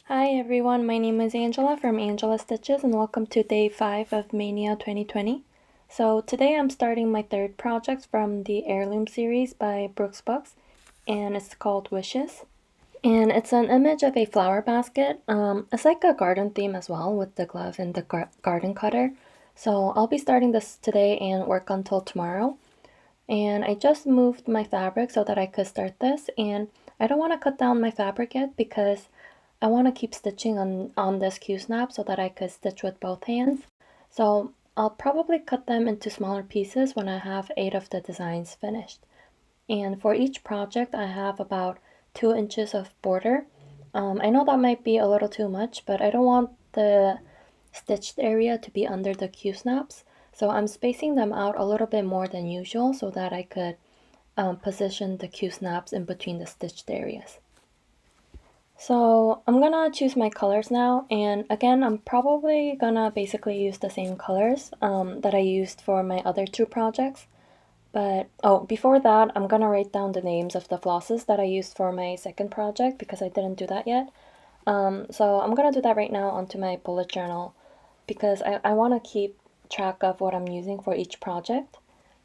Hi everyone, my name is Angela from Angela Stitches and welcome to day 5 of Maynia 2020. So today I'm starting my third project from the Heirloom series by Brooks Books and it's called Wishes. And it's an image of a flower basket. It's like a garden theme as well with the glove and the garden cutter. So I'll be starting this today and work until tomorrow. And I just moved my fabric so that I could start this, and I don't want to cut down my fabric yet because I want to keep stitching on this Q-snap so that I could stitch with both hands. So I'll probably cut them into smaller pieces when I have 8 of the designs finished. And for each project I have about 2 inches of border. I know that might be a little too much, but I don't want the stitched area to be under the Q-snaps. So I'm spacing them out a little bit more than usual so that I could position the Q-snaps in between the stitched areas. So I'm gonna choose my colors now, and again I'm probably gonna basically use the same colors that I used for my other 2 projects. But before that I'm gonna write down the names of the flosses that I used for my second project because I didn't do that yet. So I'm gonna do that right now onto my bullet journal because I want to keep track of what I'm using for each project.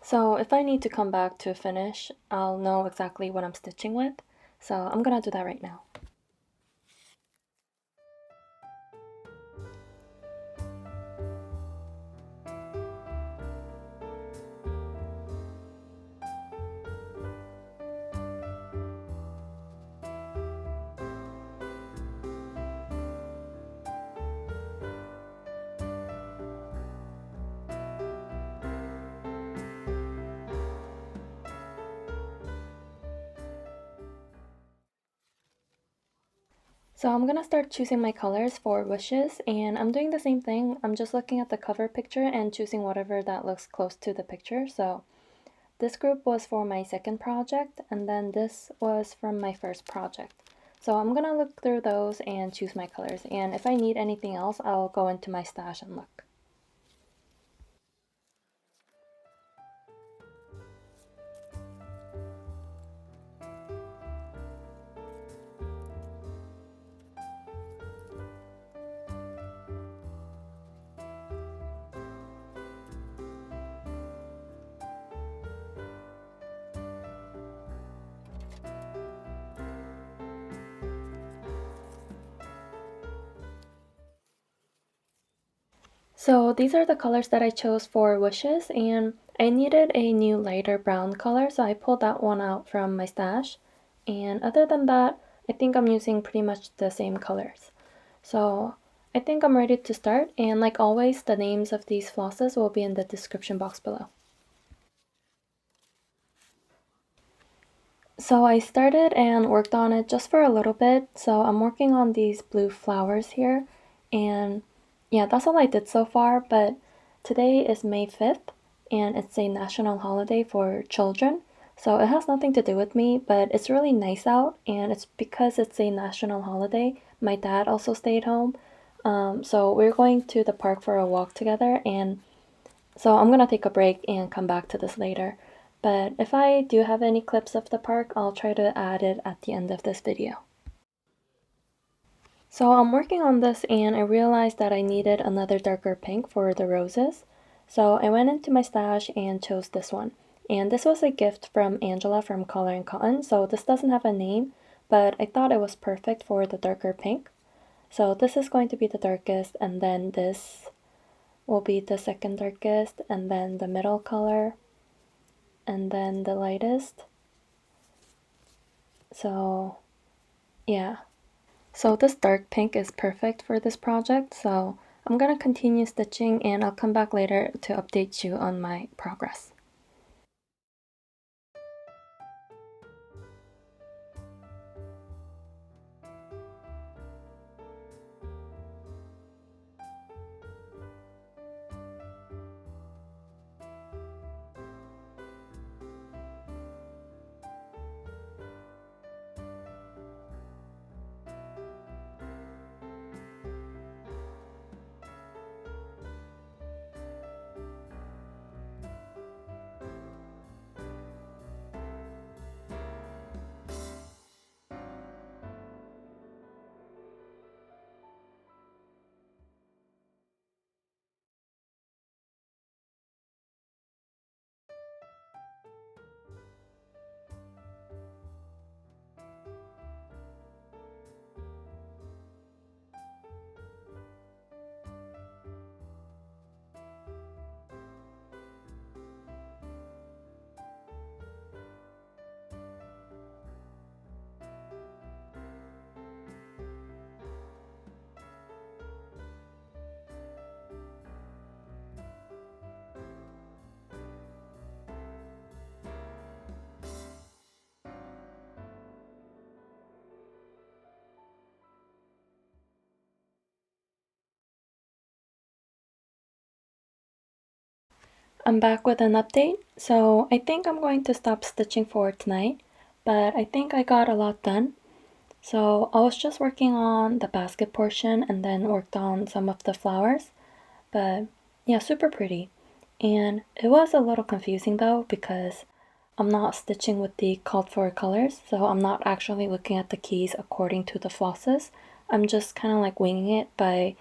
So if I need to come back to finish, I'll know exactly what I'm stitching with. So I'm gonna do that right now. So I'm gonna start choosing my colors for wishes, and I'm doing the same thing. I'm just looking at the cover picture and choosing whatever that looks close to the picture. So this group was for my second project, and then this was from my first project. So I'm gonna look through those and choose my colors, and if I need anything else, I'll go into my stash and look. So these are the colors that I chose for wishes, and I needed a new lighter brown color, so I pulled that one out from my stash. And other than that, I think I'm using pretty much the same colors. So I think I'm ready to start, and like always, the names of these flosses will be in the description box below. So I started and worked on it just for a little bit. So I'm working on these blue flowers here. And yeah, that's all I did so far. But today is May 5th and it's a national holiday for children. So it has nothing to do with me, but it's really nice out. And it's because it's a national holiday. My dad also stayed home. So we're going to the park for a walk together. And so I'm gonna take a break and come back to this later. But if I do have any clips of the park, I'll try to add it at the end of this video. So I'm working on this and I realized that I needed another darker pink for the roses. So I went into my stash and chose this one. And this was a gift from Angela from Color and Cotton, so this doesn't have a name, but I thought it was perfect for the darker pink. So this is going to be the darkest, and then this will be the second darkest, and then the middle color, and then the lightest. So yeah. So this dark pink is perfect for this project. So I'm gonna continue stitching and I'll come back later to update you on my progress. I'm back with an update. So I think I'm going to stop stitching for tonight, but I think I got a lot done. So I was just working on the basket portion and then worked on some of the flowers, but yeah, super pretty. And it was a little confusing though because I'm not stitching with the called for colors, so I'm not actually looking at the keys according to the flosses. I'm just kind of like winging it by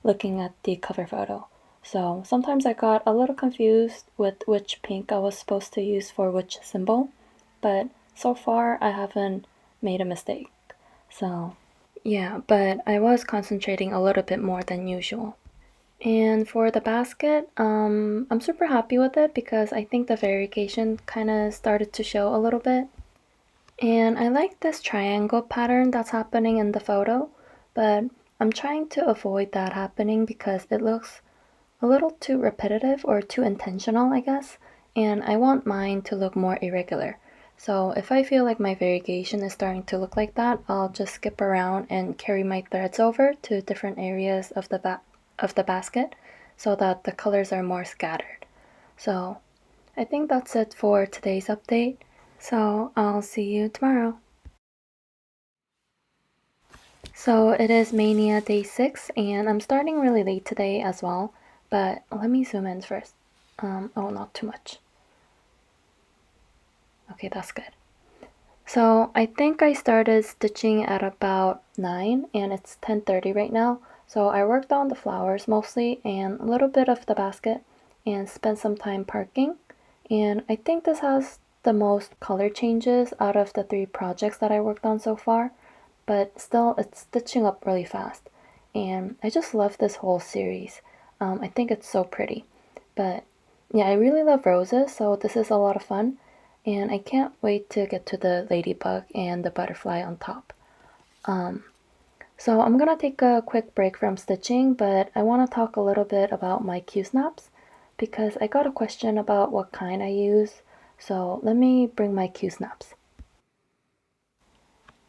looking at the cover photo. So sometimes I got a little confused with which pink I was supposed to use for which symbol, but so far I haven't made a mistake. So yeah, but I was concentrating a little bit more than usual. And for the basket, I'm super happy with it because I think the variegation kind of started to show a little bit. And I like this triangle pattern that's happening in the photo, but I'm trying to avoid that happening because it looks a little too repetitive or too intentional, I guess, and I want mine to look more irregular. So if I feel like my variegation is starting to look like that, I'll just skip around and carry my threads over to different areas of the basket so that the colors are more scattered. So I think that's it for today's update. So I'll see you tomorrow. So it is Mania day 6 and I'm starting really late today as well, but let me zoom in first. Oh, not too much. Okay, that's good. So I think I started stitching at about 9 and it's 10:30 right now. So I worked on the flowers mostly and a little bit of the basket and spent some time parking. And I think this has the most color changes out of the 3 projects that I worked on so far, but still it's stitching up really fast. And I just love this whole series. I think it's so pretty. But yeah, I really love roses, so this is a lot of fun. And I can't wait to get to the ladybug and the butterfly on top. Um, so I'm gonna take a quick break from stitching, but I want to talk a little bit about my Q-snaps because I got a question about what kind I use. So let me bring my Q-snaps.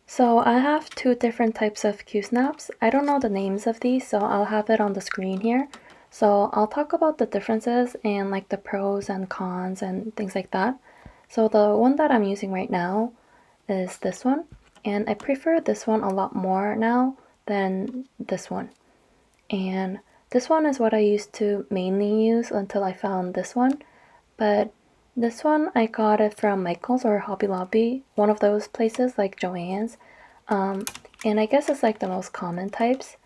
So I have 2 different types of Q-snaps. I don't know the names of these, so I'll have it on the screen here. So I'll talk about the differences and like the pros and cons and things like that. So the one that I'm using right now is this one, and I prefer this one a lot more now than this one. And this one is what I used to mainly use until I found this one, but this one I got it from Michael's or Hobby Lobby, one of those places like Joann's. And I guess it's like the most common types.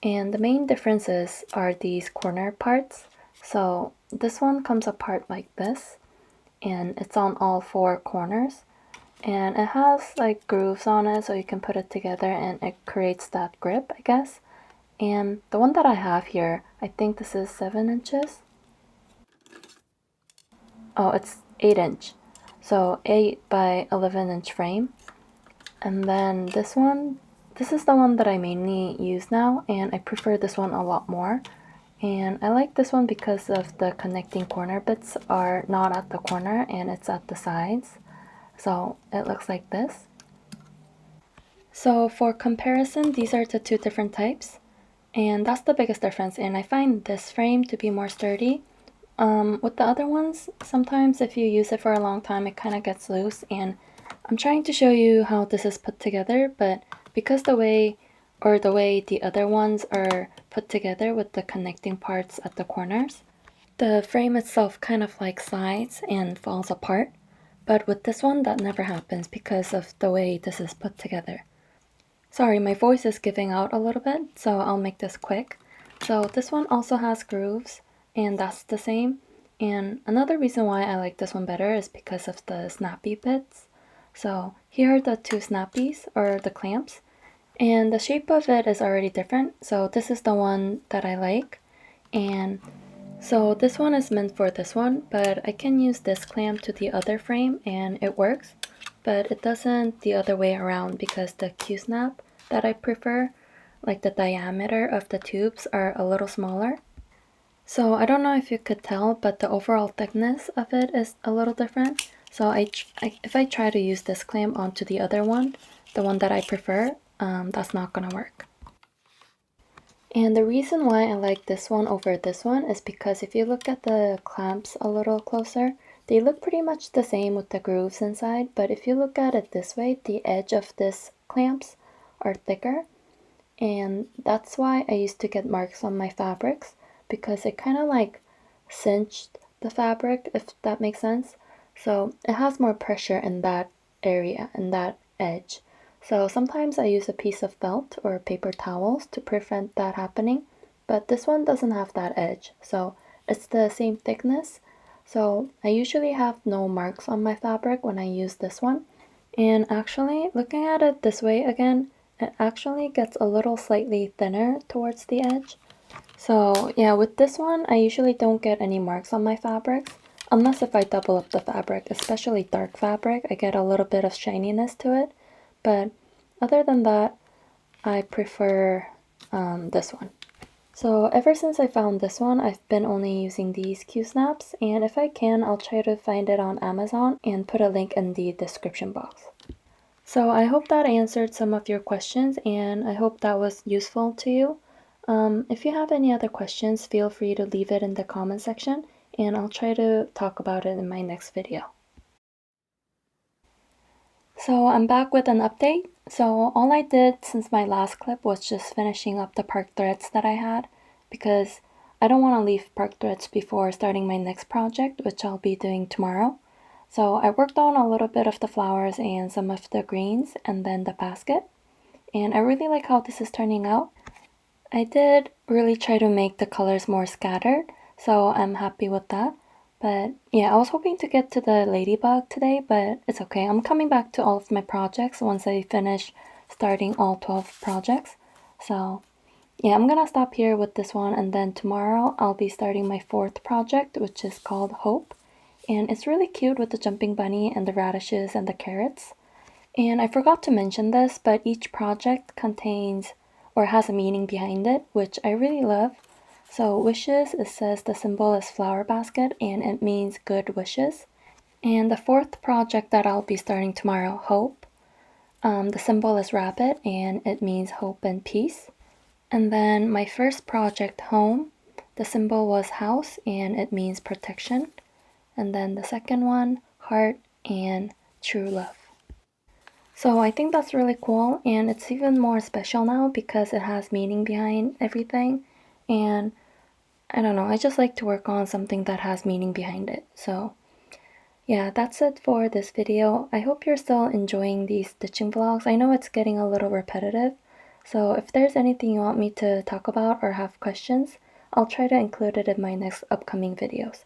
And the main differences are these corner parts. So this one comes apart like this, and it's on all 4 corners. And it has like grooves on it so you can put it together and it creates that grip, I guess. And the one that I have here, I think this is 7 inches. Oh, it's 8 inch. So 8 by 11 inch frame. And then this one, this is the one that I mainly use now, and I prefer this one a lot more. And I like this one because of the connecting corner bits are not at the corner and it's at the sides. So it looks like this. So for comparison, these are the 2 different types. And that's the biggest difference. And I find this frame to be more sturdy. With the other ones, sometimes if you use it for a long time, it kind of gets loose. And I'm trying to show you how this is put together, but because the way the other ones are put together with the connecting parts at the corners, the frame itself kind of like slides and falls apart. But with this one, that never happens because of the way this is put together. Sorry, my voice is giving out a little bit, so I'll make this quick. So this one also has grooves, and that's the same. And another reason why I like this one better is because of the snappy bits. So here are the 2 snappies, or the clamps, and the shape of it is already different. So this is the one that I like. And so this one is meant for this one, but I can use this clamp to the other frame and it works. But it doesn't the other way around because the Q-snap that I prefer, like the diameter of the tubes are a little smaller. So I don't know if you could tell, but the overall thickness of it is a little different. So if I try to use this clamp onto the other one, the one that I prefer, that's not gonna work. And the reason why I like this one over this one is because if you look at the clamps a little closer, they look pretty much the same with the grooves inside, but if you look at it this way, the edge of this clamps are thicker, and that's why I used to get marks on my fabrics, because it kind of like cinched the fabric, if that makes sense. So it has more pressure in that area, in that edge. So sometimes I use a piece of felt or paper towels to prevent that happening, but this one doesn't have that edge, so it's the same thickness. So I usually have no marks on my fabric when I use this one. And actually, looking at it this way again, it actually gets a little slightly thinner towards the edge. So yeah, with this one, I usually don't get any marks on my fabrics, unless if I double up the fabric, especially dark fabric, I get a little bit of shininess to it. But other than that, I prefer this one. So ever since I found this one, I've been only using these Q-snaps, and if I can, I'll try to find it on Amazon and put a link in the description box. So I hope that answered some of your questions, and I hope that was useful to you. If you have any other questions, feel free to leave it in the comment section, and I'll try to talk about it in my next video. So I'm back with an update. So all I did since my last clip was just finishing up the park threads that I had, because I don't want to leave park threads before starting my next project, which I'll be doing tomorrow. So I worked on a little bit of the flowers and some of the greens and then the basket. And I really like how this is turning out. I did really try to make the colors more scattered, so I'm happy with that. But yeah, I was hoping to get to the ladybug today, but it's okay. I'm coming back to all of my projects once I finish starting all 12 projects. So yeah, I'm gonna stop here with this one, and then tomorrow I'll be starting my 4th project, which is called Hope. And it's really cute with the jumping bunny and the radishes and the carrots. And I forgot to mention this, but each project contains or has a meaning behind it, which I really love. So wishes, it says the symbol is flower basket and it means good wishes. And the 4th project that I'll be starting tomorrow, Hope, the symbol is rabbit and it means hope and peace. And then my first project, Home, the symbol was house and it means protection. And then the second one, heart and true love. So I think that's really cool, and it's even more special now because it has meaning behind everything. And I don't know, I just like to work on something that has meaning behind it. So yeah, that's it for this video. I hope you're still enjoying these stitching vlogs. I know it's getting a little repetitive, so if there's anything you want me to talk about or have questions, I'll try to include it in my next upcoming videos.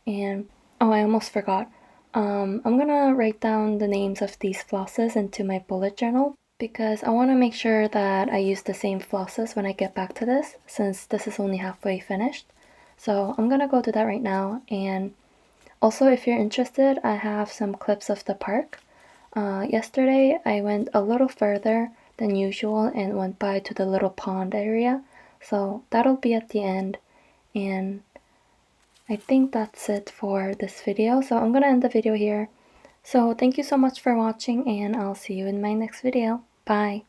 And oh, I almost forgot. I'm gonna write down the names of these flosses into my bullet journal because I want to make sure that I use the same flosses when I get back to this, since this is only halfway finished. So I'm gonna go do that right now. And also, if you're interested, I have some clips of the park. Yesterday I went a little further than usual and went by to the little pond area, so that'll be at the end. And I think that's it for this video, so I'm gonna end the video here. So thank you so much for watching, and I'll see you in my next video. Bye!